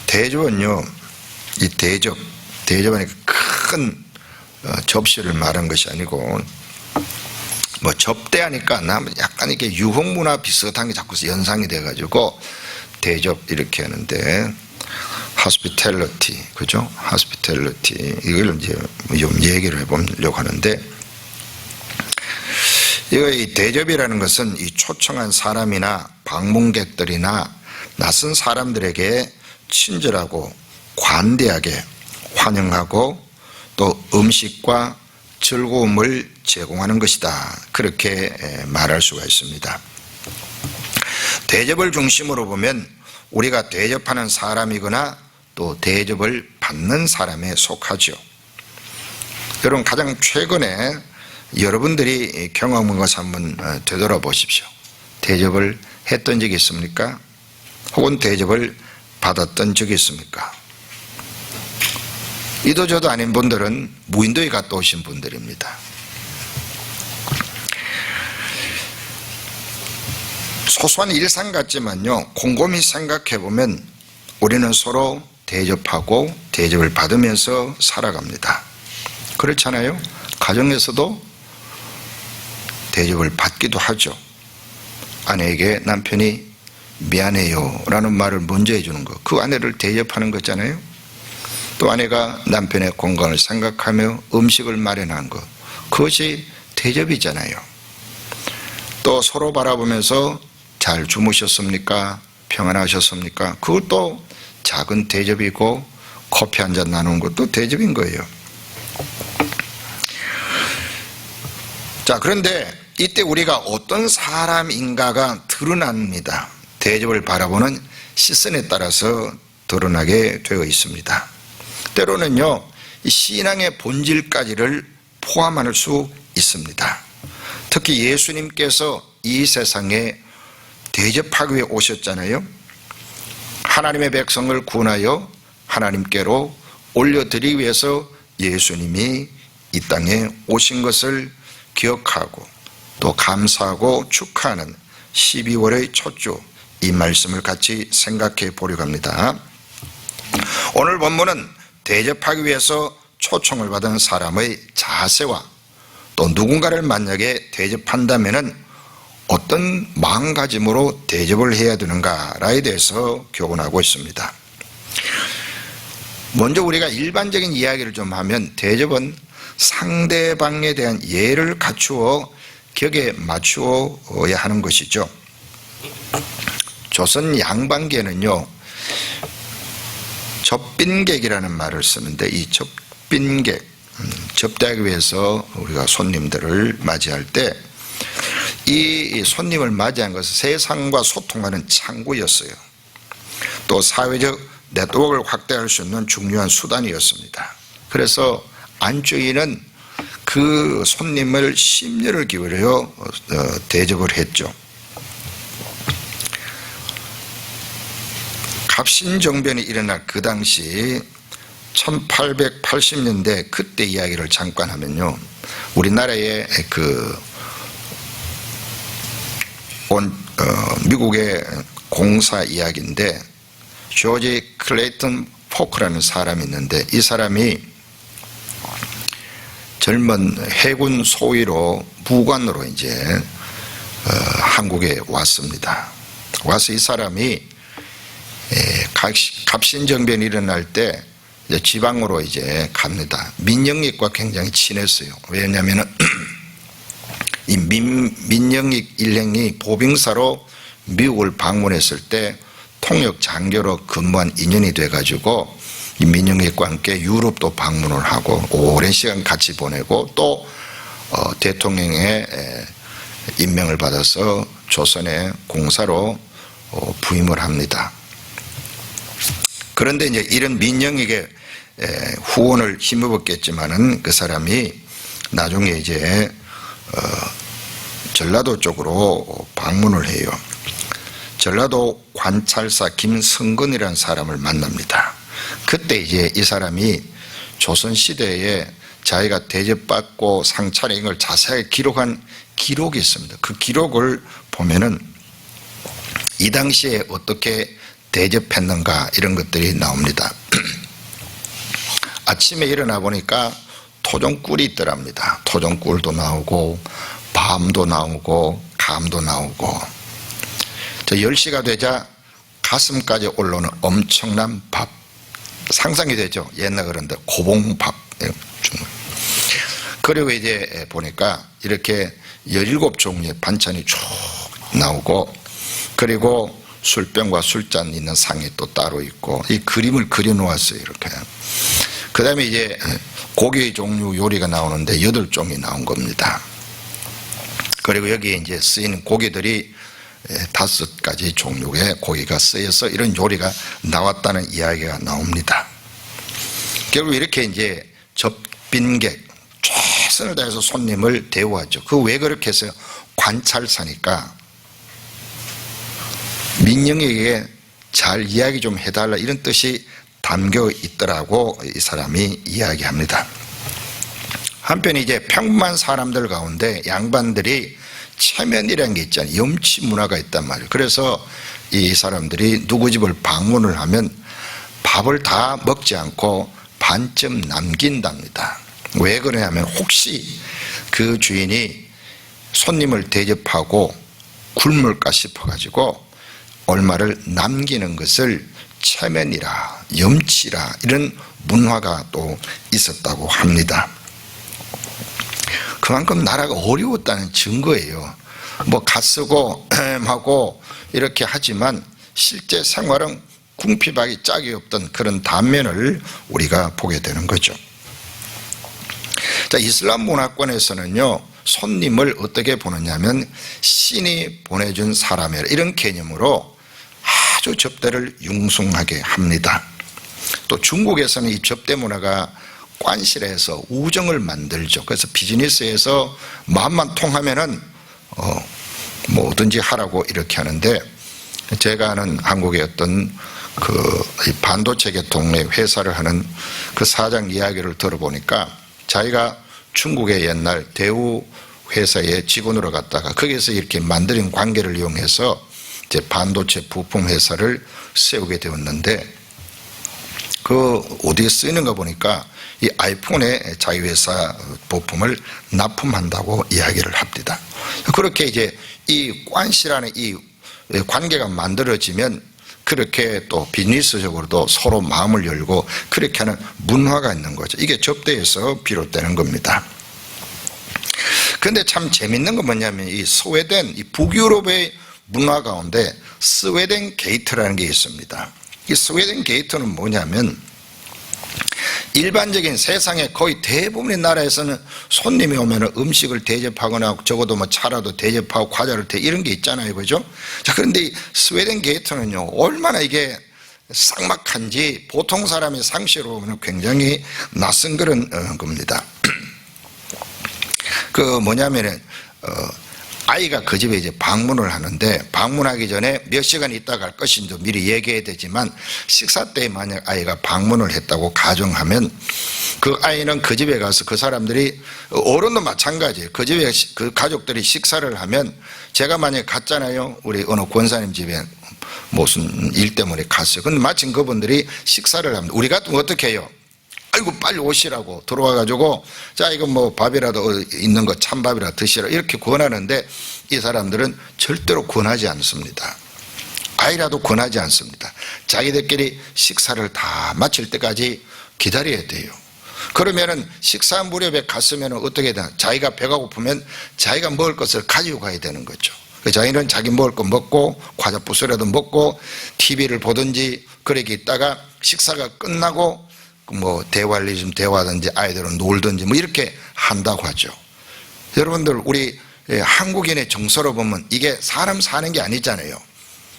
대접은요, 이 대접은 큰 접시를 말한 것이 아니고, 뭐 접대하니까 나 약간 이렇게 유흥문화 비슷한 게 자꾸 연상이 돼가지고 대접 이렇게 하는데, hospitality, 그죠? hospitality 이걸 이제 좀 얘기를 해보려고 하는데, 이 대접이라는 것은 이 초청한 사람이나 방문객들이나 낯선 사람들에게 친절하고 관대하게 환영하고 또 음식과 즐거움을 제공하는 것이다, 그렇게 말할 수가 있습니다. 대접을 중심으로 보면 우리가 대접하는 사람이거나 또 대접을 받는 사람에 속하죠. 여러분, 가장 최근에 여러분들이 경험한 것을 한번 되돌아보십시오. 대접을 했던 적이 있습니까? 혹은 대접을 받았던 적이 있습니까? 이도저도 아닌 분들은 무인도에 갔다 오신 분들입니다. 소소한 일상 같지만요, 곰곰이 생각해보면 우리는 서로 대접하고 대접을 받으면서 살아갑니다. 그렇잖아요? 가정에서도 대접을 받기도 하죠. 아내에게 남편이 미안해요 라는 말을 먼저 해주는 것, 그 아내를 대접하는 거잖아요. 또 아내가 남편의 건강을 생각하며 음식을 마련한 것, 그것이 대접이잖아요. 또 서로 바라보면서 잘 주무셨습니까? 평안하셨습니까? 그것도 작은 대접이고, 커피 한잔 나누는 것도 대접인 거예요. 자, 그런데 이때 우리가 어떤 사람인가가 드러납니다. 대접을 바라보는 시선에 따라서 드러나게 되어 있습니다. 때로는요, 이 신앙의 본질까지를 포함할 수 있습니다. 특히 예수님께서 이 세상에 대접하기 위해 오셨잖아요. 하나님의 백성을 구원하여 하나님께로 올려드리기 위해서 예수님이 이 땅에 오신 것을 기억하고 또 감사하고 축하하는 12월의 첫 주, 이 말씀을 같이 생각해 보려고 합니다. 오늘 본문은 대접하기 위해서 초청을 받은 사람의 자세와 또 누군가를 만약에 대접한다면은 어떤 마음가짐으로 대접을 해야 되는가에 대해서 교훈하고 있습니다. 먼저 우리가 일반적인 이야기를 좀 하면, 대접은 상대방에 대한 예를 갖추어 격에 맞추어야 하는 것이죠. 조선 양반계는요, 접빈객이라는 말을 쓰는데, 이 접빈객, 접대하기 위해서 우리가 손님들을 맞이할 때 이 손님을 맞이한 것은 세상과 소통하는 창구였어요. 또 사회적 네트워크를 확대할 수 있는 중요한 수단이었습니다. 그래서 안주인은 그 손님을 심려를 기울여 대접을 했죠. 갑신정변이 일어날 그 당시 1880년대 그때 이야기를 잠깐 하면요, 우리나라의 미국의 공사 이야기인데, 조지 클레이턴 포크라는 사람이 있는데, 이 사람이 젊은 해군 소위로 무관으로 이제 한국에 왔습니다. 와서 이 사람이 갑신정변이 일어날 때 이제 지방으로 이제 갑니다. 민영익과 굉장히 친했어요. 왜냐하면 이 민영익 일행이 보병사로 미국을 방문했을 때 통역 장교로 근무한 인연이 돼가지고 이 민영익과 함께 유럽도 방문을 하고 오랜 시간 같이 보내고, 또 대통령의 임명을 받아서 조선의 공사로 부임을 합니다. 그런데 이제 이런 민영익의 후원을 힘입었겠지만은 그 사람이 나중에 이제 전라도 쪽으로 방문을 해요. 전라도 관찰사 김성근이라는 사람을 만납니다. 그때 이제 이 사람이 조선시대에 자기가 대접받고 상 차린 걸 자세하게 기록한 기록이 있습니다. 그 기록을 보면은 이 당시에 어떻게 대접했는가, 이런 것들이 나옵니다. 아침에 일어나 보니까 토종꿀이 있더랍니다. 토종꿀도 나오고 밤도 나오고 감도 나오고, 저 10시가 되자 가슴까지 올라오는 엄청난 밥, 상상이 되죠. 옛날 그런데 고봉밥. 그리고 이제 보니까 이렇게 17종류의 반찬이 쭉 나오고, 그리고 술병과 술잔 있는 상이 또 따로 있고, 이 그림을 그려 놓았어요. 이렇게. 그 다음에 이제 고기 종류 요리가 나오는데 8종이 나온 겁니다. 그리고 여기에 이제 쓰이는 고기들이 5가지 종류의 고기가 쓰여서 이런 요리가 나왔다는 이야기가 나옵니다. 결국 이렇게 이제 접빈객, 최선을 다해서 손님을 대우하죠. 그 왜 그렇게 해서 관찰사니까 민영에게 잘 이야기 좀 해달라, 이런 뜻이 담겨 있더라고 이 사람이 이야기합니다. 한편 이제 평범한 사람들 가운데 양반들이 체면이라는 게 있잖아요. 염치 문화가 있단 말이에요. 그래서 이 사람들이 누구 집을 방문을 하면 밥을 다 먹지 않고 반쯤 남긴답니다. 왜 그러냐면 혹시 그 주인이 손님을 대접하고 굶을까 싶어가지고 얼마를 남기는 것을 체면이라, 염치라, 이런 문화가 또 있었다고 합니다. 그만큼 나라가 어려웠다는 증거예요. 뭐 갓쓰고 하고 이렇게 하지만 실제 생활은 궁핍하기 짝이 없던 그런 단면을 우리가 보게 되는 거죠. 자, 이슬람 문화권에서는요, 손님을 어떻게 보느냐면 신이 보내준 사람이라, 이런 개념으로 아주 접대를 융숭하게 합니다. 또 중국에서는 이 접대 문화가 관실해서 우정을 만들죠. 그래서 비즈니스에서 마음만 통하면은 뭐든지 하라고 이렇게 하는데, 제가 아는 한국의 어떤 그 반도체 계통의 회사를 하는 그 사장 이야기를 들어보니까 자기가 중국의 옛날 대우 회사의 직원으로 갔다가 거기에서 이렇게 만드는 관계를 이용해서 이제 반도체 부품 회사를 세우게 되었는데, 그 어디에 쓰이는가 보니까 이 아이폰에 자기 회사 부품을 납품한다고 이야기를 합니다. 그렇게 이제 이 관시라는 이 관계가 만들어지면 그렇게 또 비즈니스적으로도 서로 마음을 열고 그렇게 하는 문화가 있는 거죠. 이게 접대에서 비롯되는 겁니다. 그런데 참 재밌는 건 뭐냐면 이 스웨덴, 이 북유럽의 문화 가운데 스웨덴 게이트라는 게 있습니다. 이 스웨덴 게이트는 뭐냐면 일반적인 세상의 거의 대부분의 나라에서는 손님이 오면 음식을 대접하거나 적어도 뭐 차라도 대접하고 과자를 이런 게 있잖아요. 그죠? 자, 그런데 이 스웨덴 게이트는요, 얼마나 이게 쌍막한지 보통 사람의 상식으로 보면 굉장히 낯선 그런 겁니다. 그 뭐냐면은, 아이가 그 집에 이제 방문을 하는데, 방문하기 전에 몇 시간 있다 갈 것인지 미리 얘기해야 되지만, 식사 때 만약 아이가 방문을 했다고 가정하면 그 아이는 그 집에 가서 그 사람들이, 어른도 마찬가지예요. 그 집에 그 가족들이 식사를 하면, 제가 만약에 갔잖아요. 우리 어느 권사님 집에 무슨 일 때문에 갔어요. 근데 마침 그분들이 식사를 합니다. 우리 같으면 어떻게 해요? 아이고 빨리 오시라고 들어와가지고, 자 이거 뭐 밥이라도 있는 거 찬밥이라 드시라 이렇게 권하는데, 이 사람들은 절대로 권하지 않습니다. 아이라도 권하지 않습니다. 자기들끼리 식사를 다 마칠 때까지 기다려야 돼요. 그러면은 식사 무렵에 갔으면 어떻게 되나, 자기가 배가 고프면 자기가 먹을 것을 가지고 가야 되는 거죠. 자기는 자기 먹을 거 먹고 과자 부스라도 먹고 TV를 보든지 그렇게 있다가 식사가 끝나고 뭐 대화를 좀 대화하든지 아이들은 놀든지 뭐 이렇게 한다고 하죠. 여러분들, 우리 한국인의 정서로 보면 이게 사람 사는 게 아니잖아요.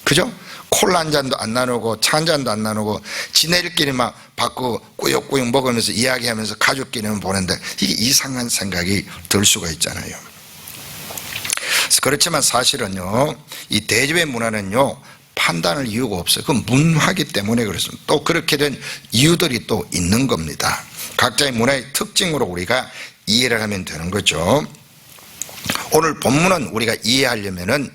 그죠? 콜라 한 잔도 안 나누고 차 한 잔도 안 나누고 지네들끼리 막 받고 꾸역꾸역 먹으면서 이야기하면서 가족끼리는 보는데, 이게 이상한 생각이 들 수가 있잖아요. 그렇지만 사실은요, 이 대접의 문화는요 판단할 이유가 없어요. 그건 문화기 때문에 그렇습니다. 또 그렇게 된 이유들이 또 있는 겁니다. 각자의 문화의 특징으로 우리가 이해를 하면 되는 거죠. 오늘 본문은 우리가 이해하려면은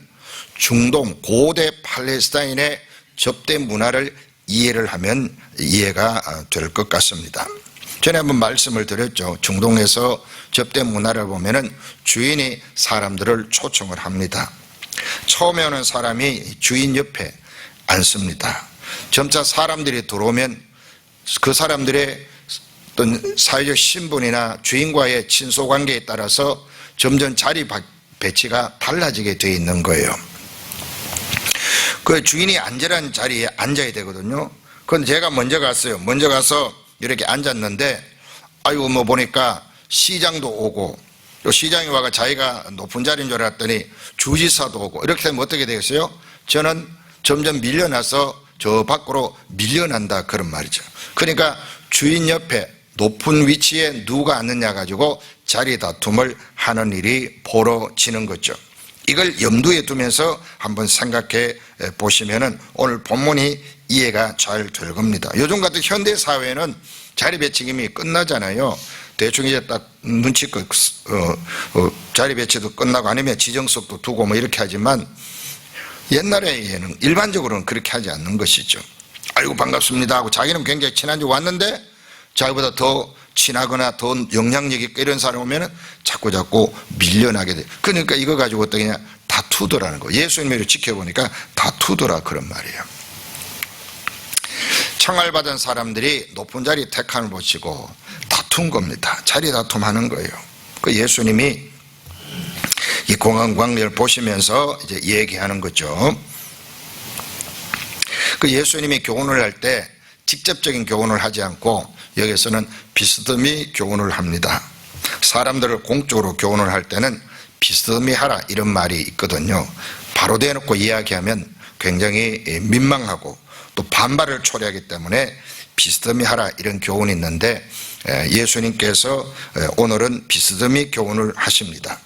중동 고대 팔레스타인의 접대 문화를 이해를 하면 이해가 될 것 같습니다. 전에 한번 말씀을 드렸죠. 중동에서 접대 문화를 보면은 주인이 사람들을 초청을 합니다. 처음에 오는 사람이 주인 옆에 앉습니다. 점차 사람들이 들어오면 그 사람들의 어떤 사회적 신분이나 주인과의 친소관계에 따라서 점점 자리 배치가 달라지게 되어 있는 거예요. 그 주인이 앉으라는 자리에 앉아야 되거든요. 그건 제가 먼저 갔어요. 먼저 가서 이렇게 앉았는데 아이고 뭐 보니까 시장도 오고 또 시장에 와가 자기가 높은 자리인 줄 알았더니 주지사도 오고 이렇게 되면 어떻게 되겠어요? 저는 점점 밀려나서 저 밖으로 밀려난다 그런 말이죠. 그러니까 주인 옆에 높은 위치에 누가 앉느냐 가지고 자리 다툼을 하는 일이 벌어지는 거죠. 이걸 염두에 두면서 한번 생각해 보시면은 오늘 본문이 이해가 잘 될 겁니다. 요즘 같은 현대 사회는 자리 배치김이 끝나잖아요. 대충 이제 딱 눈치껏 자리 배치도 끝나고 아니면 지정석도 두고 뭐 이렇게 하지만 옛날에는 일반적으로는 그렇게 하지 않는 것이죠. 아이고 반갑습니다 하고 자기는 굉장히 친한지 왔는데 자기보다 더 친하거나 더 영향력 있고 이런 사람 오면은 자꾸 밀려나게 돼. 그러니까 이거 가지고 어떻게 냐 다투더라는 거. 예수님을 지켜보니까 다투더라 그런 말이에요. 청알받은 사람들이 높은 자리 택함을 보시고 다툰 겁니다. 자리 다툼하는 거예요. 그 예수님이 이 공간 광경을 보시면서 이제 얘기하는 거죠. 그 예수님이 교훈을 할 때 직접적인 교훈을 하지 않고 여기서는 비스듬히 교훈을 합니다. 사람들을 공적으로 교훈을 할 때는 비스듬히 하라 이런 말이 있거든요. 바로 대놓고 이야기하면 굉장히 민망하고 또 반발을 초래하기 때문에 비스듬히 하라 이런 교훈이 있는데 예수님께서 오늘은 비스듬히 교훈을 하십니다.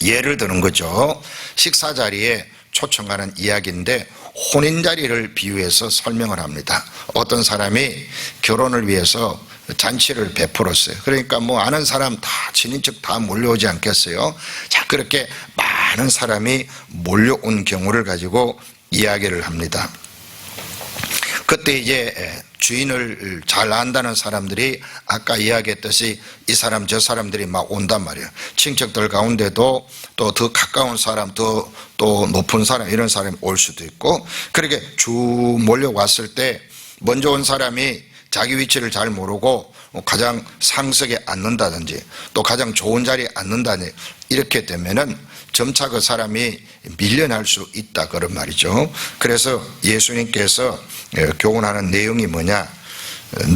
예를 드는 거죠. 식사 자리에 초청하는 이야기인데 혼인 자리를 비유해서 설명을 합니다. 어떤 사람이 결혼을 위해서 잔치를 베풀었어요. 그러니까 뭐 아는 사람 다 친인척 다 몰려오지 않겠어요? 자, 그렇게 많은 사람이 몰려온 경우를 가지고 이야기를 합니다. 그때 이제 주인을 잘 안다는 사람들이 아까 이야기했듯이 이 사람 저 사람들이 막 온단 말이에요. 친척들 가운데도 또 더 가까운 사람 또 높은 사람 이런 사람이 올 수도 있고 그렇게 쭉 몰려왔을 때 먼저 온 사람이 자기 위치를 잘 모르고 가장 상석에 앉는다든지 또 가장 좋은 자리에 앉는다든지 이렇게 되면은 점차 그 사람이 밀려날 수 있다 그런 말이죠. 그래서 예수님께서 교훈하는 내용이 뭐냐,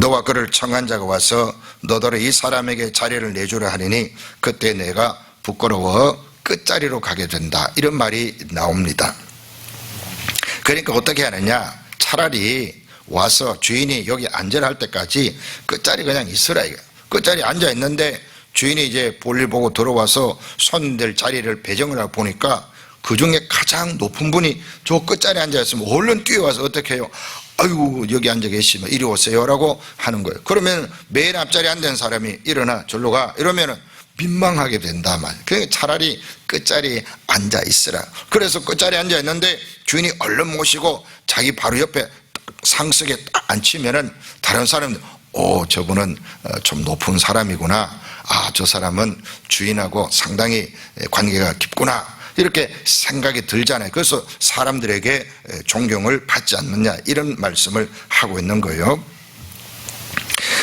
너와 그를 청한 자가 와서 너더러 이 사람에게 자리를 내주라 하리니 그때 내가 부끄러워 끝자리로 가게 된다 이런 말이 나옵니다. 그러니까 어떻게 하느냐, 차라리 와서 주인이 여기 앉으라 할 때까지 끝자리 그냥 있으라 이거. 끝자리 앉아 있는데 주인이 이제 볼일 보고 들어와서 손님들 자리를 배정을 하고 보니까 그 중에 가장 높은 분이 저 끝자리에 앉아있으면 얼른 뛰어와서 어떻게 해요? 아이고 여기 앉아 계시면 이리 오세요 라고 하는 거예요. 그러면 맨 앞자리에 앉은 사람이 일어나 절로 가 이러면은 민망하게 된다 말. 그러니까 차라리 끝자리에 앉아 있으라. 그래서 끝자리에 앉아 있는데 주인이 얼른 모시고 자기 바로 옆에 상석에 딱 앉히면은 다른 사람들 저분은 좀 높은 사람이구나. 저 사람은 주인하고 상당히 관계가 깊구나. 이렇게 생각이 들잖아요. 그래서 사람들에게 존경을 받지 않느냐 이런 말씀을 하고 있는 거예요.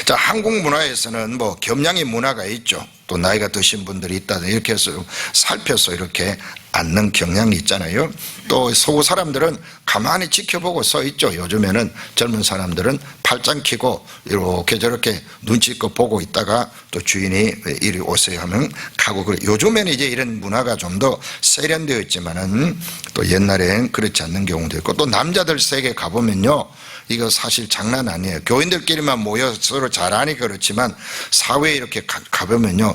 자, 한국 문화에서는 뭐 겸양의 문화가 있죠. 또 나이가 드신 분들이 있다 이렇게 해서 살펴서 이렇게 앉는 경향이 있잖아요. 또 서구 사람들은 가만히 지켜보고 서 있죠. 요즘에는 젊은 사람들은 팔짱 끼고 이렇게 저렇게 눈치껏 보고 있다가 또 주인이 이리 오세요 하면 가고 그래. 요즘에는 이제 이런 문화가 좀 더 세련되어 있지만은 또 옛날엔 그렇지 않는 경우도 있고 또 남자들 세계 가보면요. 이거 사실 장난 아니에요. 교인들끼리만 모여 서로 잘하니 그렇지만 사회에 이렇게 가보면요.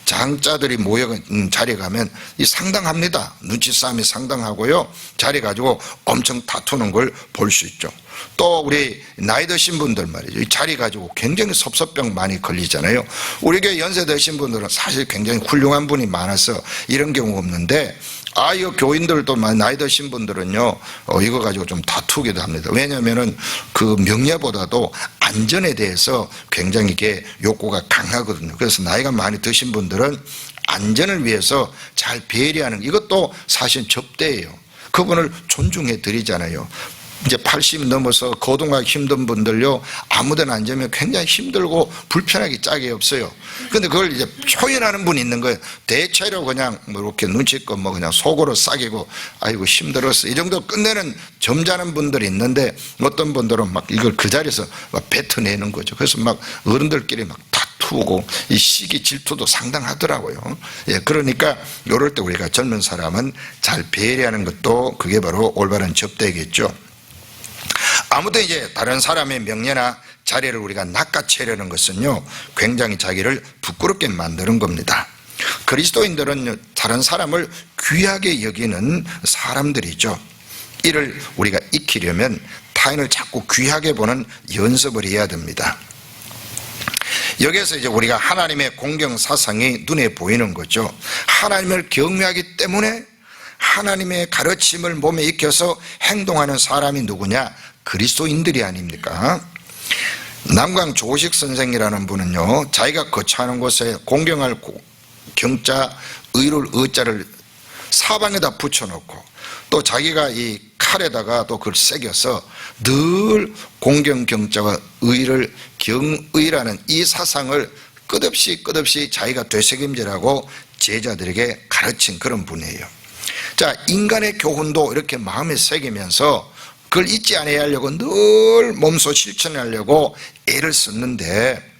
장자들이 모여 자리에 가면 이 상당합니다. 눈치 싸움이 상당하고요. 자리 가지고 엄청 다투는 걸 볼 수 있죠. 또 우리 나이 드신 분들 말이죠. 이 자리 가지고 굉장히 섭섭병 많이 걸리잖아요. 우리 교회 연세 드신 분들은 사실 굉장히 훌륭한 분이 많아서 이런 경우가 없는데 이거 교인들도 나이 드신 분들은요, 이거 가지고 좀 다투기도 합니다. 왜냐하면은 그 명예보다도 안전에 대해서 굉장히 이게 욕구가 강하거든요. 그래서 나이가 많이 드신 분들은 안전을 위해서 잘 배려하는, 이것도 사실 접대예요. 그분을 존중해 드리잖아요. 이제 80 넘어서 거동하기 힘든 분들요, 아무데나 앉으면 굉장히 힘들고 불편하기 짝이 없어요. 근데 그걸 이제 표현하는 분이 있는 거예요. 대체로 그냥 뭐 이렇게 눈치껏 뭐 그냥 속으로 싸기고 아이고 힘들었어 이 정도 끝내는 점잖은 분들이 있는데, 어떤 분들은 막 이걸 그 자리에서 막 뱉어내는 거죠. 그래서 막 어른들끼리 막 다투고 이 시기 질투도 상당하더라고요. 예, 그러니까 이럴 때 우리가 젊은 사람은 잘 배려하는 것도 그게 바로 올바른 접대겠죠. 아무튼 이제 다른 사람의 명예나 자리를 우리가 낚아채려는 것은요, 굉장히 자기를 부끄럽게 만드는 겁니다. 그리스도인들은 다른 사람을 귀하게 여기는 사람들이죠. 이를 우리가 익히려면 타인을 자꾸 귀하게 보는 연습을 해야 됩니다. 여기에서 이제 우리가 하나님의 공경 사상이 눈에 보이는 거죠. 하나님을 경외하기 때문에 하나님의 가르침을 몸에 익혀서 행동하는 사람이 누구냐? 그리스도인들이 아닙니까? 남강 조식 선생이라는 분은요, 자기가 거처하는 곳에 공경할 경자, 의를 의자를 사방에다 붙여놓고 또 자기가 이 칼에다가 또 그걸 새겨서 늘 공경 경자와 의를 경의라는 이 사상을 끝없이 자기가 되새김질하고 제자들에게 가르친 그런 분이에요. 자, 인간의 교훈도 이렇게 마음에 새기면서 그걸 잊지 않아야 하려고 늘 몸소 실천하려고 애를 썼는데,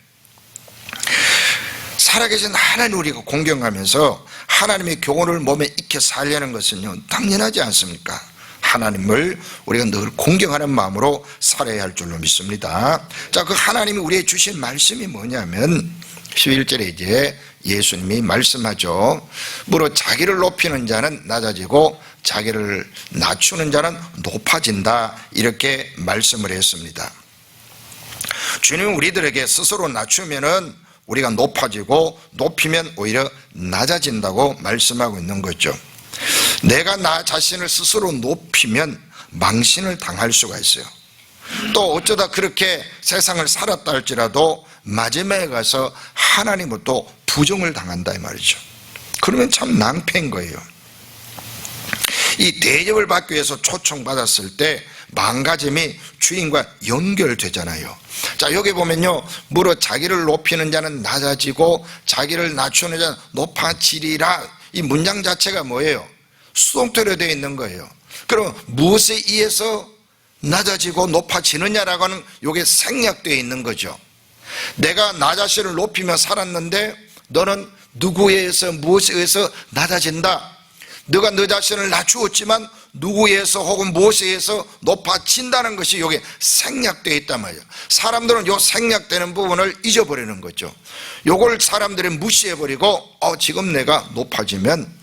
살아계신 하나님 우리가 공경하면서 하나님의 교훈을 몸에 익혀 살려는 것은요, 당연하지 않습니까? 하나님을 우리가 늘 공경하는 마음으로 살아야 할 줄로 믿습니다. 자, 그 하나님이 우리에게 주신 말씀이 뭐냐면 11절에 이제 예수님이 말씀하죠. 무릇 자기를 높이는 자는 낮아지고 자기를 낮추는 자는 높아진다, 이렇게 말씀을 했습니다. 주님은 우리들에게 스스로 낮추면은 우리가 높아지고 높이면 오히려 낮아진다고 말씀하고 있는 거죠. 내가 나 자신을 스스로 높이면 망신을 당할 수가 있어요. 또 어쩌다 그렇게 세상을 살았다 할지라도 마지막에 가서 하나님은 또 부정을 당한다 이 말이죠. 그러면 참 낭패인 거예요. 이 대접을 받기 위해서 초청받았을 때 망가짐이 주인과 연결되잖아요. 자, 여기 보면요, 무릇 자기를 높이는 자는 낮아지고 자기를 낮추는 자는 높아지리라, 이 문장 자체가 뭐예요? 수동태로 되어 있는 거예요. 그럼 무엇에 의해서 낮아지고 높아지느냐라고 하는 이게 생략되어 있는 거죠. 내가 나 자신을 높이며 살았는데 너는 누구에 의해서 무엇에 의해서 낮아진다. 너가 너 자신을 낮추었지만 누구에 의해서 혹은 무엇에 의해서 높아진다는 것이 여기에 생략되어 있단 말이에요. 사람들은 이 생략되는 부분을 잊어버리는 거죠. 이걸 사람들이 무시해버리고 지금 내가 높아지면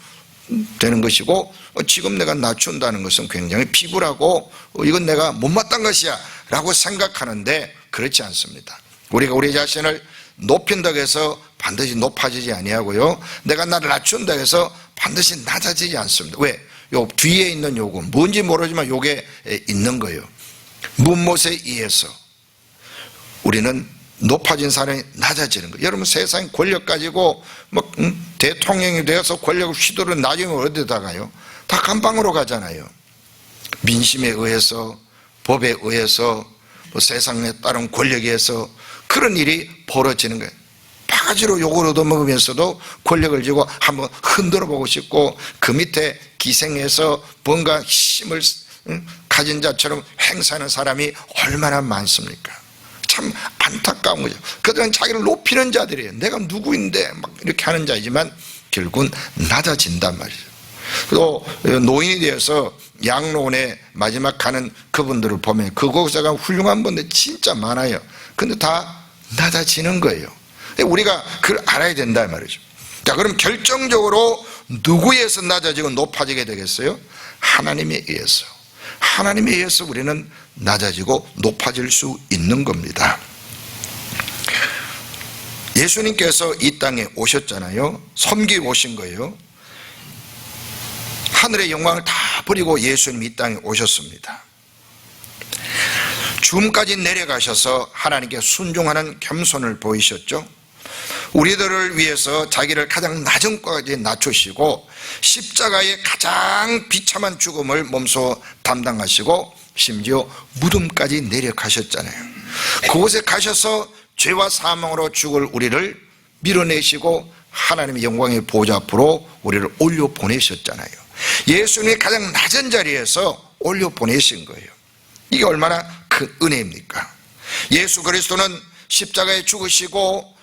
되는 것이고 지금 내가 낮춘다는 것은 굉장히 비굴하고 이건 내가 못마땅한 것이야 라고 생각하는데, 그렇지 않습니다. 우리가 우리 자신을 높인다고 해서 반드시 높아지지 아니하고요, 내가 나를 낮춘다고 해서 반드시 낮아지지 않습니다. 왜? 요 뒤에 있는 요거 뭔지 모르지만 요게 있는 거예요. 무엇에 의해서 우리는 높아진 사람이 낮아지는 거예요. 여러분, 세상 권력 가지고 뭐 대통령이 되어서 권력을 휘두르는 나중에 어디다 가요? 다 감방으로 가잖아요. 민심에 의해서, 법에 의해서, 뭐 세상에 따른 권력에 의해서 그런 일이 벌어지는 거예요. 바가지로 욕을 얻어먹으면서도 권력을 쥐고 한번 흔들어 보고 싶고 그 밑에 기생해서 뭔가 힘을 가진 자처럼 행사하는 사람이 얼마나 많습니까? 참 안타까운 거죠. 그들은 자기를 높이는 자들이에요. 내가 누구인데 막 이렇게 하는 자이지만 결국은 낮아진단 말이죠. 또 노인이 되어서 양로원에 마지막 가는 그분들을 보면 그곳에가 훌륭한 분들 진짜 많아요. 근데 다 낮아지는 거예요. 우리가 그걸 알아야 된다 말이죠. 자, 그럼 결정적으로 누구에 의해서 낮아지고 높아지게 되겠어요? 하나님에 의해서. 하나님에 의해서 우리는 낮아지고 높아질 수 있는 겁니다. 예수님께서 이 땅에 오셨잖아요. 섬기고 오신 거예요. 하늘의 영광을 다 버리고 예수님이 이 땅에 오셨습니다. 죽음까지 내려가셔서 하나님께 순종하는 겸손을 보이셨죠. 우리들을 위해서 자기를 가장 낮은 곳까지 낮추시고 십자가의 가장 비참한 죽음을 몸소 담당하시고 심지어 무덤까지 내려가셨잖아요. 그곳에 가셔서 죄와 사망으로 죽을 우리를 밀어내시고 하나님의 영광의 보좌 앞으로 우리를 올려보내셨잖아요. 예수님이 가장 낮은 자리에서 올려보내신 거예요. 이게 얼마나 큰 은혜입니까? 예수 그리스도는 십자가에 죽으시고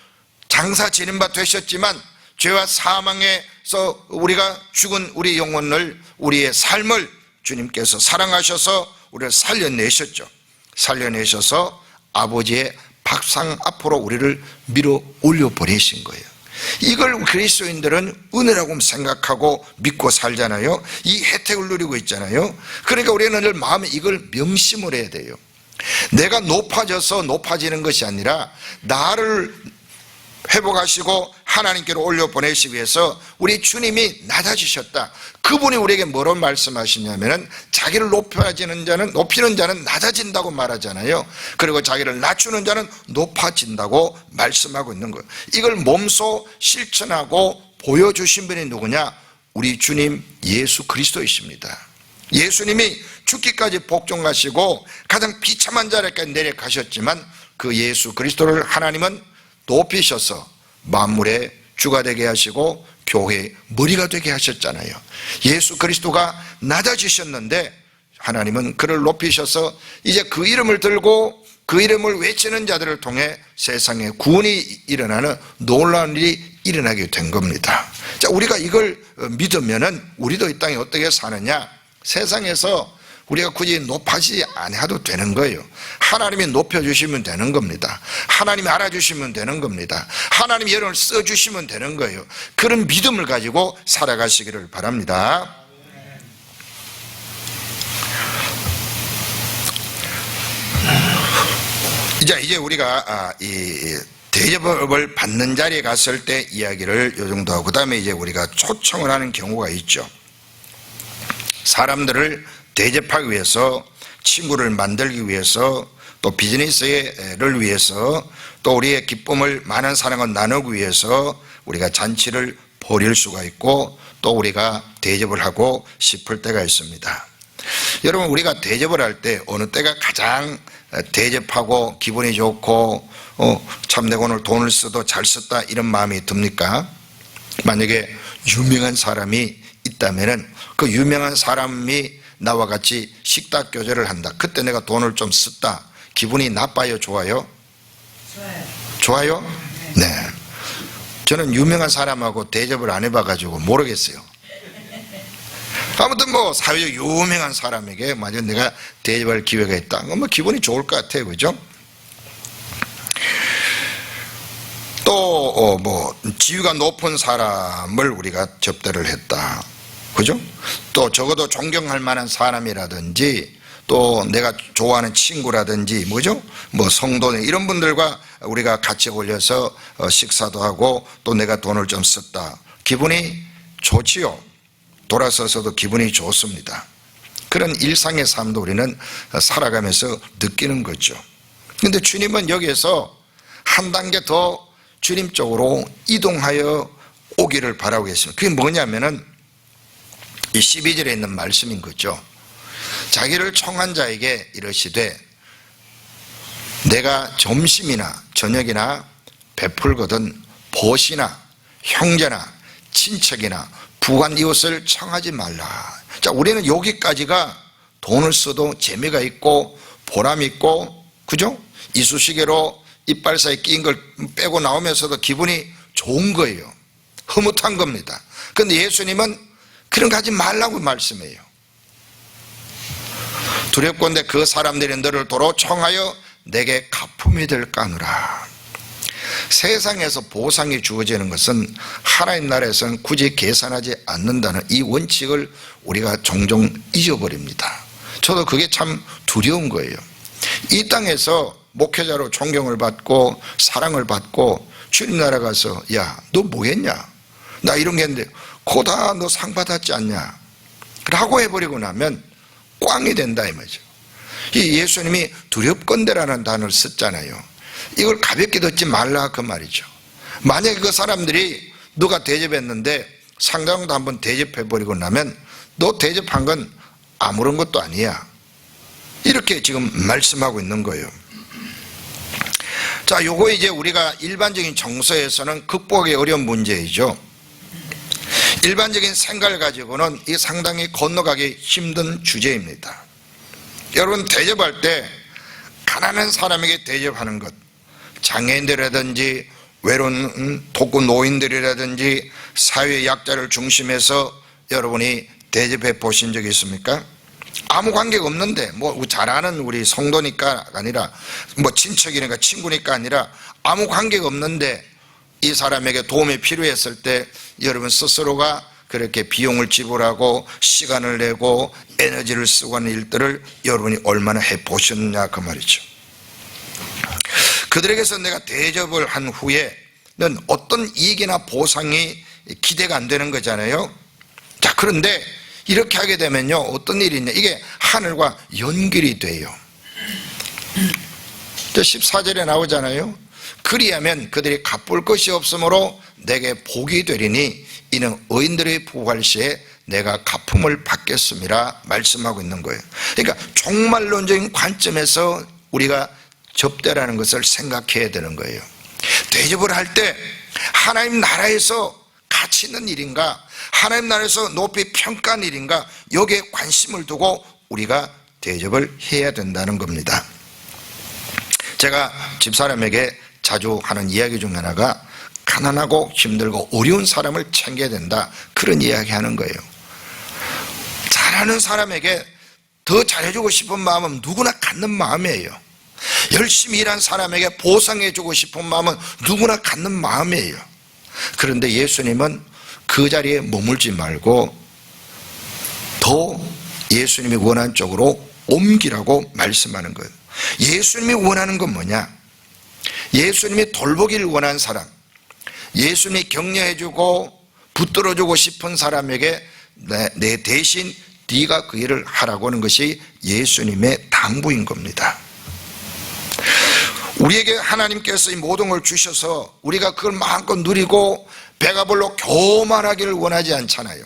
장사 지는 바 되셨지만 죄와 사망에서 우리가 죽은 우리 영혼을, 우리의 삶을 주님께서 사랑하셔서 우리를 살려내셨죠. 살려내셔서 아버지의 밥상 앞으로 우리를 밀어 올려보내신 거예요. 이걸 그리스도인들은 은혜라고 생각하고 믿고 살잖아요. 이 혜택을 누리고 있잖아요. 그러니까 우리는 늘 마음에 이걸 명심을 해야 돼요. 내가 높아져서 높아지는 것이 아니라 나를 회복하시고 하나님께로 올려보내시기 위해서 우리 주님이 낮아지셨다. 그분이 우리에게 뭐로 말씀하시냐면은 자기를 높이는 자는 낮아진다고 말하잖아요. 그리고 자기를 낮추는 자는 높아진다고 말씀하고 있는 거예요. 이걸 몸소 실천하고 보여주신 분이 누구냐? 우리 주님 예수 그리스도이십니다. 예수님이 죽기까지 복종하시고 가장 비참한 자리까지 내려가셨지만 그 예수 그리스도를 하나님은 높이셔서 만물의 주가 되게 하시고 교회의 머리가 되게 하셨잖아요. 예수 그리스도가 낮아지셨는데 하나님은 그를 높이셔서 이제 그 이름을 들고 그 이름을 외치는 자들을 통해 세상에 구원이 일어나는 놀라운 일이 일어나게 된 겁니다. 자, 우리가 이걸 믿으면은 우리도 이 땅에 어떻게 사느냐? 세상에서 우리가 굳이 높아지지 않아도 되는 거예요. 하나님이 높여주시면 되는 겁니다. 하나님이 알아주시면 되는 겁니다. 하나님이 여러분을 써주시면 되는 거예요. 그런 믿음을 가지고 살아가시기를 바랍니다. 이제 우리가 이 대접을 받는 자리에 갔을 때 이야기를 요 정도 하고, 그 다음에 이제 우리가 초청을 하는 경우가 있죠. 사람들을 대접하기 위해서, 친구를 만들기 위해서, 또 비즈니스를 위해서, 또 우리의 기쁨을 많은 사람과 나누기 위해서 우리가 잔치를 벌일 수가 있고, 또 우리가 대접을 하고 싶을 때가 있습니다. 여러분, 우리가 대접을 할 때 어느 때가 가장 대접하고 기분이 좋고 참 내가 오늘 돈을 써도 잘 썼다 이런 마음이 듭니까? 만약에 유명한 사람이 있다면은 그 유명한 사람이 나와 같이 식탁 교제를 한다. 그때 내가 돈을 좀 썼다. 기분이 나빠요? 좋아요? 좋아요? 네. 저는 유명한 사람하고 대접을 안 해봐가지고 모르겠어요. 아무튼 뭐 사회적 유명한 사람에게 만약 내가 대접할 기회가 있다. 뭐 기분이 좋을 것 같아요. 그죠? 또 뭐 지위가 높은 사람을 우리가 접대를 했다. 그죠? 또 적어도 존경할 만한 사람이라든지 또 내가 좋아하는 친구라든지 뭐죠? 뭐 성도 이런 분들과 우리가 같이 올려서 식사도 하고 또 내가 돈을 좀 썼다. 기분이 좋지요. 돌아서서도 기분이 좋습니다. 그런 일상의 삶도 우리는 살아가면서 느끼는 거죠. 그런데 주님은 여기에서 한 단계 더 주님 쪽으로 이동하여 오기를 바라고 계십니다. 그게 뭐냐면은 이 12절에 있는 말씀인 거죠. 자기를 청한 자에게 이르시되 내가 점심이나 저녁이나 베풀거든 벗이나 형제나 친척이나 부관 이웃을 청하지 말라. 자, 우리는 여기까지가 돈을 써도 재미가 있고 보람 있고, 그죠? 이쑤시개로 이빨 사이에 끼인 걸 빼고 나오면서도 기분이 좋은 거예요. 흐뭇한 겁니다. 그런데 예수님은 그런 거 하지 말라고 말씀해요. 두렵건대 그 사람들이 너를 도로 청하여 내게 가품이 될까느라. 세상에서 보상이 주어지는 것은 하나님 나라에서는 굳이 계산하지 않는다는 이 원칙을 우리가 종종 잊어버립니다. 저도 그게 참 두려운 거예요. 이 땅에서 목회자로 존경을 받고 사랑을 받고 주님 나라 가서 야, 너 뭐 했냐? 나 이런 게 했는데 그거 다 너 상 받았지 않냐? 라고 해버리고 나면 꽝이 된다 이 말이죠. 이 예수님이 두렵건대라는 단어를 썼잖아요. 이걸 가볍게 듣지 말라 그 말이죠. 만약에 그 사람들이 누가 대접했는데 상대방도 한번 대접해버리고 나면 너 대접한 건 아무런 것도 아니야, 이렇게 지금 말씀하고 있는 거예요. 자, 요거 이제 우리가 일반적인 정서에서는 극복하기 어려운 문제이죠. 일반적인 생각을 가지고는 이게 상당히 건너가기 힘든 주제입니다. 여러분, 대접할 때 가난한 사람에게 대접하는 것, 장애인들이라든지 외로운 독거 노인들이라든지 사회 약자를 중심해서 여러분이 대접해 보신 적이 있습니까? 아무 관계가 없는데, 뭐 잘 아는 우리 성도니까 아니라, 뭐 친척이니까 친구니까 아니라 아무 관계가 없는데 이 사람에게 도움이 필요했을 때 여러분 스스로가 그렇게 비용을 지불하고 시간을 내고 에너지를 쓰고 하는 일들을 여러분이 얼마나 해보셨냐 그 말이죠. 그들에게서 내가 대접을 한 후에는 어떤 이익이나 보상이 기대가 안 되는 거잖아요. 자, 그런데 이렇게 하게 되면요, 어떤 일이 있냐, 이게 하늘과 연결이 돼요. 14절에 나오잖아요. 그리하면 그들이 갚을 것이 없으므로 내게 복이 되리니 이는 의인들의 부활 시에 내가 갚음을 받겠음이라 말씀하고 있는 거예요. 그러니까 종말론적인 관점에서 우리가 접대라는 것을 생각해야 되는 거예요. 대접을 할 때 하나님 나라에서 가치 있는 일인가, 하나님 나라에서 높이 평가한 일인가, 여기에 관심을 두고 우리가 대접을 해야 된다는 겁니다. 제가 집사람에게 자주 하는 이야기 중 하나가 가난하고 힘들고 어려운 사람을 챙겨야 된다, 그런 이야기 하는 거예요. 잘하는 사람에게 더 잘해주고 싶은 마음은 누구나 갖는 마음이에요. 열심히 일한 사람에게 보상해주고 싶은 마음은 누구나 갖는 마음이에요. 그런데 예수님은 그 자리에 머물지 말고 더 예수님이 원하는 쪽으로 옮기라고 말씀하는 거예요. 예수님이 원하는 건 뭐냐? 예수님이 돌보기를 원하는 사람, 예수님이 격려해주고 붙들어주고 싶은 사람에게 내 대신 네가 그 일을 하라고 하는 것이 예수님의 당부인 겁니다. 우리에게 하나님께서 이 모든 걸 주셔서 우리가 그걸 마음껏 누리고 배가 불러 교만하기를 원하지 않잖아요.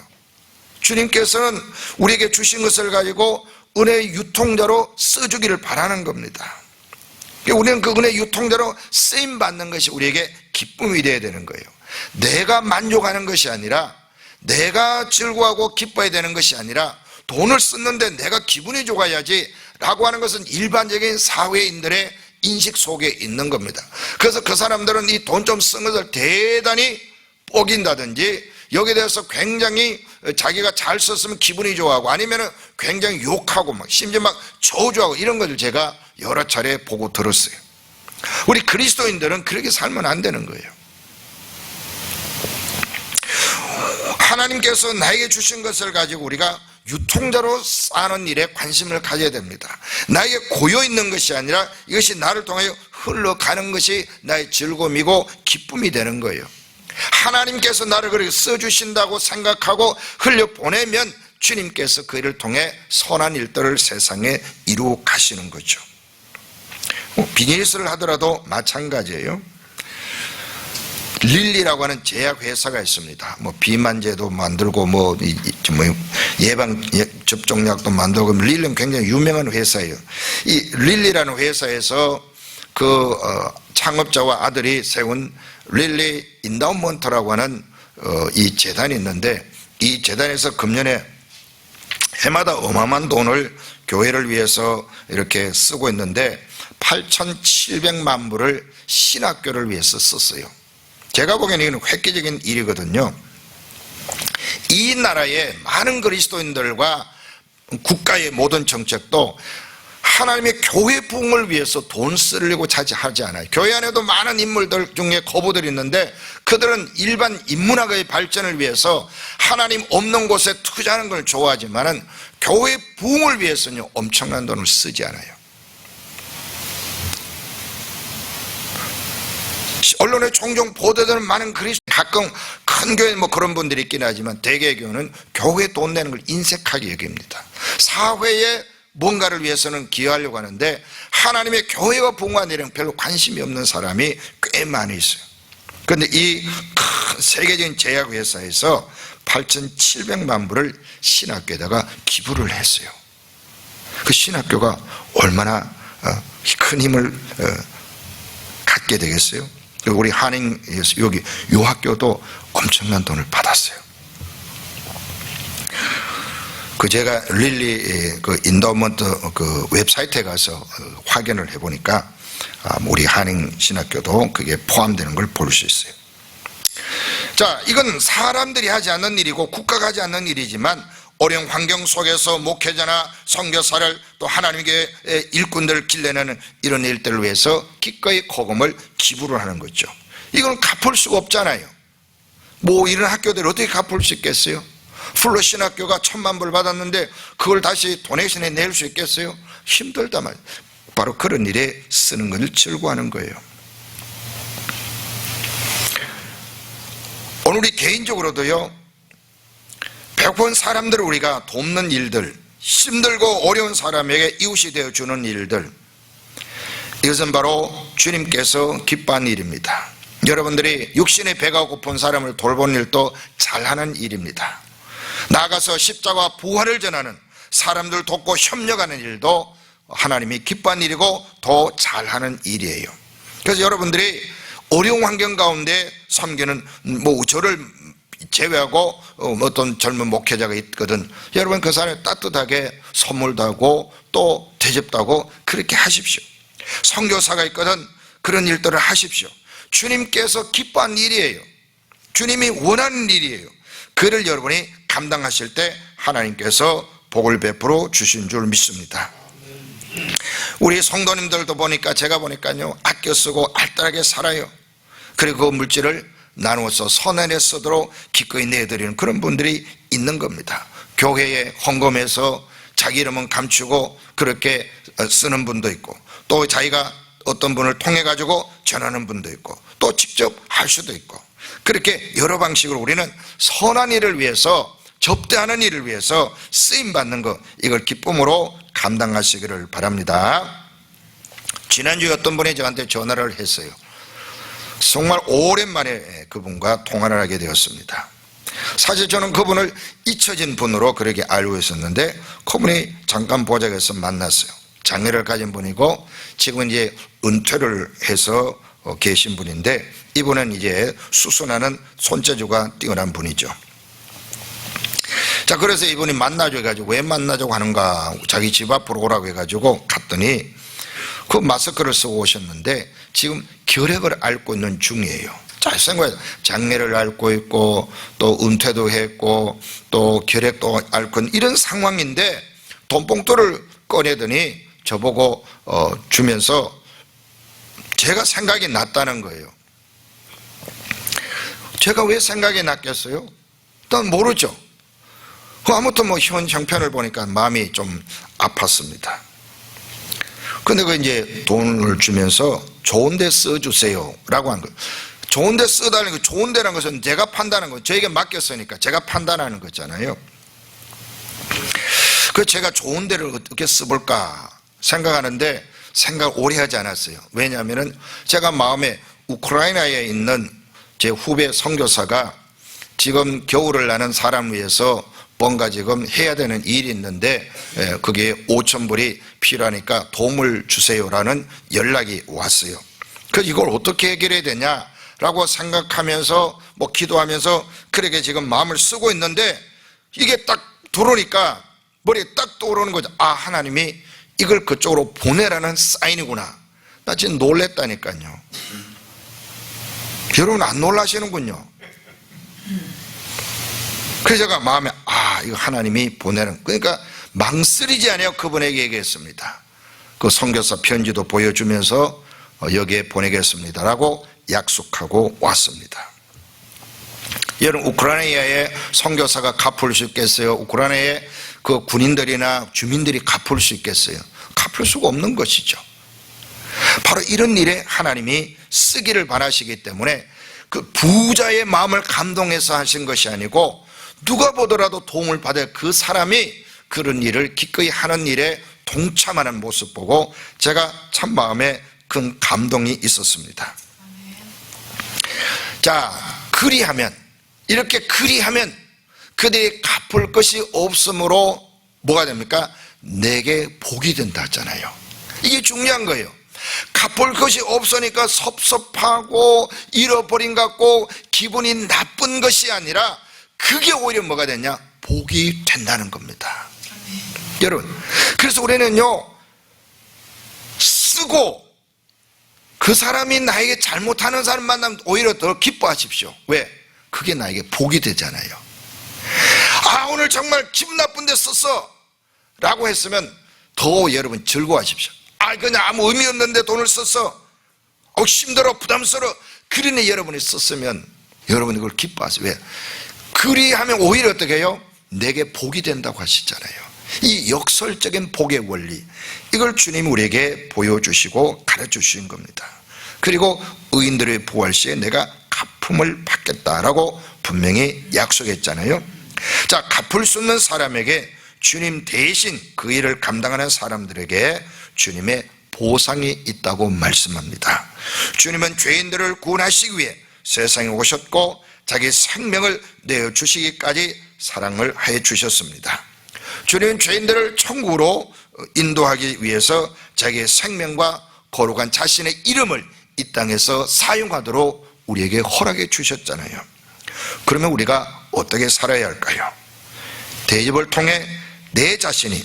주님께서는 우리에게 주신 것을 가지고 은혜의 유통자로 써주기를 바라는 겁니다. 우리는 그 은혜의 유통자로 쓰임받는 것이 우리에게 기쁨이 되어야 되는 거예요. 내가 만족하는 것이 아니라, 내가 즐거워하고 기뻐야 되는 것이 아니라, 돈을 썼는데 내가 기분이 좋아야지 라고 하는 것은 일반적인 사회인들의 인식 속에 있는 겁니다. 그래서 그 사람들은 이 돈 좀 쓴 것을 대단히 뽀긴다든지 여기에 대해서 굉장히 자기가 잘 썼으면 기분이 좋아하고 아니면 굉장히 욕하고 막 심지어 막 저주하고 이런 것을 제가 여러 차례 보고 들었어요. 우리 그리스도인들은 그렇게 살면 안 되는 거예요. 하나님께서 나에게 주신 것을 가지고 우리가 유통자로 사는 일에 관심을 가져야 됩니다. 나에게 고여있는 것이 아니라 이것이 나를 통하여 흘러가는 것이 나의 즐거움이고 기쁨이 되는 거예요. 하나님께서 나를 그렇게 써주신다고 생각하고 흘려보내면 주님께서 그 일을 통해 선한 일들을 세상에 이루어 가시는 거죠. 비즈니스를 하더라도 마찬가지예요. 릴리라고 하는 제약회사가 있습니다. 뭐 비만제도 만들고 뭐 예방 접종약도 만들고, 릴리는 굉장히 유명한 회사예요. 이 릴리라는 회사에서 그 창업자와 아들이 세운 릴리 인다우먼트라고 하는 이 재단이 있는데, 이 재단에서 금년에 해마다 어마어마한 돈을 교회를 위해서 이렇게 쓰고 있는데 8,700만 불을 신학교를 위해서 썼어요. 제가 보기에는 이건 획기적인 일이거든요. 이 나라의 많은 그리스도인들과 국가의 모든 정책도 하나님의 교회 부흥을 위해서 돈 쓰려고 자지하지 않아요. 교회 안에도 많은 인물들 중에 거부들이 있는데 그들은 일반 인문학의 발전을 위해서 하나님 없는 곳에 투자하는 걸 좋아하지만은 교회 부흥을 위해서는 엄청난 돈을 쓰지 않아요. 언론에 종종 보도되는 많은 그리스도 가끔 큰 교회 뭐 그런 분들이 있긴 하지만 대개 교회는 교회 돈 내는 걸 인색하게 여깁니다. 사회에 뭔가를 위해서는 기여하려고 하는데 하나님의 교회와 부흥과 내용 별로 관심이 없는 사람이 꽤 많이 있어요. 그런데 이 큰 세계적인 제약회사에서 8,700만 불을 신학교에다가 기부를 했어요. 그 신학교가 얼마나 큰 힘을 갖게 되겠어요? 우리 한인 여기 요 학교도 엄청난 돈을 받았어요. 그 제가 릴리 그 인더먼트 그 웹사이트에 가서 확인을 해보니까 우리 한인 신학교도 그게 포함되는 걸 볼 수 있어요. 자, 이건 사람들이 하지 않는 일이고 국가가 하지 않는 일이지만 어려운 환경 속에서 목회자나 선교사를 또 하나님의 일꾼들을 길러내는 이런 일들을 위해서 기꺼이 거금을 기부를 하는 거죠. 이건 갚을 수가 없잖아요. 뭐 이런 학교들 어떻게 갚을 수 있겠어요? 플러 신학교가 1,000만 불 받았는데 그걸 다시 도네이션에 낼 수 있겠어요? 힘들다 말이에요. 바로 그런 일에 쓰는 것을 즐거워하는 거예요. 오늘 우리 개인적으로도요, 배고픈 사람들을 우리가 돕는 일들, 힘들고 어려운 사람에게 이웃이 되어주는 일들, 이것은 바로 주님께서 기뻐하는 일입니다. 여러분들이 육신의 배가 고픈 사람을 돌보는 일도 잘하는 일입니다. 나아가서 십자가 부활을 전하는 사람들 돕고 협력하는 일도 하나님이 기뻐하는 일이고 더 잘하는 일이에요. 그래서 여러분들이 어려운 환경 가운데 섬기는, 뭐 저를 제외하고 어떤 젊은 목회자가 있거든, 여러분 그 사람을 따뜻하게 선물도 하고 또 대접도 하고 그렇게 하십시오. 선교사가 있거든, 그런 일들을 하십시오. 주님께서 기뻐하는 일이에요. 주님이 원하는 일이에요. 그를 여러분이 감당하실 때 하나님께서 복을 베풀어 주신 줄 믿습니다. 우리 성도님들도 보니까, 제가 보니까요, 아껴 쓰고 알뜰하게 살아요. 그리고 그 물질을 나누어서 선행에 쓰도록 기꺼이 내드리는 그런 분들이 있는 겁니다. 교회에 헌금해서 자기 이름은 감추고 그렇게 쓰는 분도 있고, 또 자기가 어떤 분을 통해 가지고 전하는 분도 있고, 또 직접 할 수도 있고, 그렇게 여러 방식으로 우리는 선한 일을 위해서, 접대하는 일을 위해서 쓰임받는 것, 이걸 기쁨으로 감당하시기를 바랍니다. 지난주에 어떤 분이 저한테 전화를 했어요. 정말 오랜만에 그분과 통화를 하게 되었습니다. 사실 저는 그분을 잊혀진 분으로 그렇게 알고 있었는데, 그분이 잠깐 보자해서 만났어요. 장애를 가진 분이고 지금 이제 은퇴를 해서 계신 분인데, 이분은 이제 수순하는 손재주가 뛰어난 분이죠. 자, 그래서 이분이 만나줘 해가지고, 왜 만나자고 하는가, 자기 집 앞으로 오라고 해가지고 갔더니 그 마스크를 쓰고 오셨는데 지금 결핵을 앓고 있는 중이에요. 자, 생각해, 장례를 앓고 있고 또 은퇴도 했고 또 결핵도 앓고 있는 이런 상황인데 돈봉투를 꺼내더니 저보고 주면서 제가 생각이 났다는 거예요. 제가 왜 생각이 났겠어요? 일단 모르죠. 아무튼 뭐 형편을 보니까 마음이 좀 아팠습니다. 근데 그 이제 돈을 주면서 좋은 데 써주세요 라고 한 거예요. 좋은 데 써달라는 거, 좋은 데라는 것은 제가 판단하는 거, 저에게 맡겼으니까 제가 판단하는 거잖아요. 그 제가 좋은 데를 어떻게 써볼까 생각하는데 생각 오래 하지 않았어요. 왜냐하면은 제가 마음에 우크라이나에 있는 제 후배 선교사가 지금 겨울을 나는 사람을 위해서 뭔가 지금 해야 되는 일이 있는데 그게 5,000불이 필요하니까 도움을 주세요라는 연락이 왔어요. 그래서 이걸 어떻게 해결해야 되냐라고 생각하면서 뭐 기도하면서 그렇게 지금 마음을 쓰고 있는데, 이게 딱 들어오니까 머리에 딱 떠오르는 거죠. 아, 하나님이 이걸 그쪽으로 보내라는 사인이구나. 나 지금 놀랬다니까요. 여러분 안 놀라시는군요. 그래서 제가 마음에, 아, 이거 하나님이 보내는, 그러니까 망설이지 않아요. 그분에게 얘기했습니다. 그 선교사 편지도 보여주면서 여기에 보내겠습니다라고 약속하고 왔습니다. 여러분, 우크라이나의 선교사가 갚을 수 있겠어요? 우크라이나의 그 군인들이나 주민들이 갚을 수 있겠어요? 갚을 수가 없는 것이죠. 바로 이런 일에 하나님이 쓰기를 바라시기 때문에 그 부자의 마음을 감동해서 하신 것이 아니고 누가 보더라도 도움을 받을 그 사람이 그런 일을 기꺼이 하는 일에 동참하는 모습 보고 제가 참 마음에 큰 감동이 있었습니다. 자, 이렇게 그리하면 그들이 갚을 것이 없으므로 뭐가 됩니까? 내게 복이 된다 하잖아요. 이게 중요한 거예요. 갚을 것이 없으니까 섭섭하고 잃어버린 것 같고 기분이 나쁜 것이 아니라 그게 오히려 뭐가 되냐? 복이 된다는 겁니다. 여러분, 그래서 우리는요, 쓰고 그 사람이 나에게 잘못하는 사람 만나면 오히려 더 기뻐하십시오. 왜? 그게 나에게 복이 되잖아요. 아, 오늘 정말 기분 나쁜데 썼어 라고 했으면 더 여러분 즐거워하십시오. 아, 그냥 아무 의미 없는데 돈을 썼어. 힘들어, 부담스러워. 그러니 여러분이 썼으면 여러분이 그걸 기뻐하세요. 왜? 그리하면 오히려 어떻게 해요? 내게 복이 된다고 하시잖아요. 이 역설적인 복의 원리, 이걸 주님이 우리에게 보여주시고 가르쳐주신 겁니다. 그리고 의인들의 부활 시에 내가 갚음을 받겠다라고 분명히 약속했잖아요. 자, 갚을 수 없는 사람에게 주님 대신 그 일을 감당하는 사람들에게 주님의 보상이 있다고 말씀합니다. 주님은 죄인들을 구원하시기 위해 세상에 오셨고 자기 생명을 내어주시기까지 사랑을 해 주셨습니다. 주님은 죄인들을 천국으로 인도하기 위해서 자기의 생명과 거룩한 자신의 이름을 이 땅에서 사용하도록 우리에게 허락해 주셨잖아요. 그러면 우리가 어떻게 살아야 할까요? 대접을 통해 내 자신이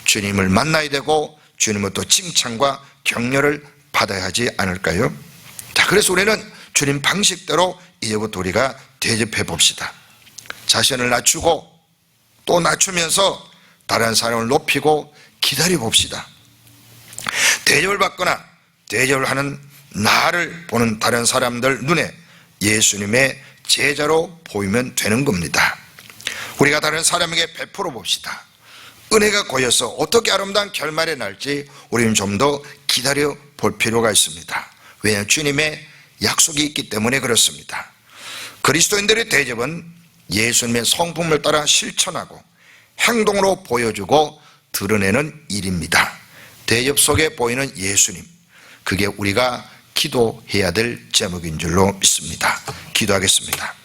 주님을 만나야 되고 주님으로부터 칭찬과 격려를 받아야 하지 않을까요? 자, 그래서 우리는 주님 방식대로 이제부터 우리가 대접해 봅시다. 자신을 낮추고 또 낮추면서 다른 사람을 높이고 기다려 봅시다. 대접을 받거나 대접을 하는 나를 보는 다른 사람들 눈에 예수님의 제자로 보이면 되는 겁니다. 우리가 다른 사람에게 베풀어 봅시다. 은혜가 고여서 어떻게 아름다운 결말이 날지 우리는 좀 더 기다려 볼 필요가 있습니다. 왜냐하면 주님의 약속이 있기 때문에 그렇습니다. 그리스도인들의 대접은 예수님의 성품을 따라 실천하고 행동으로 보여주고 드러내는 일입니다. 대접 속에 보이는 예수님, 그게 우리가 기도해야 될 제목인 줄로 믿습니다. 기도하겠습니다.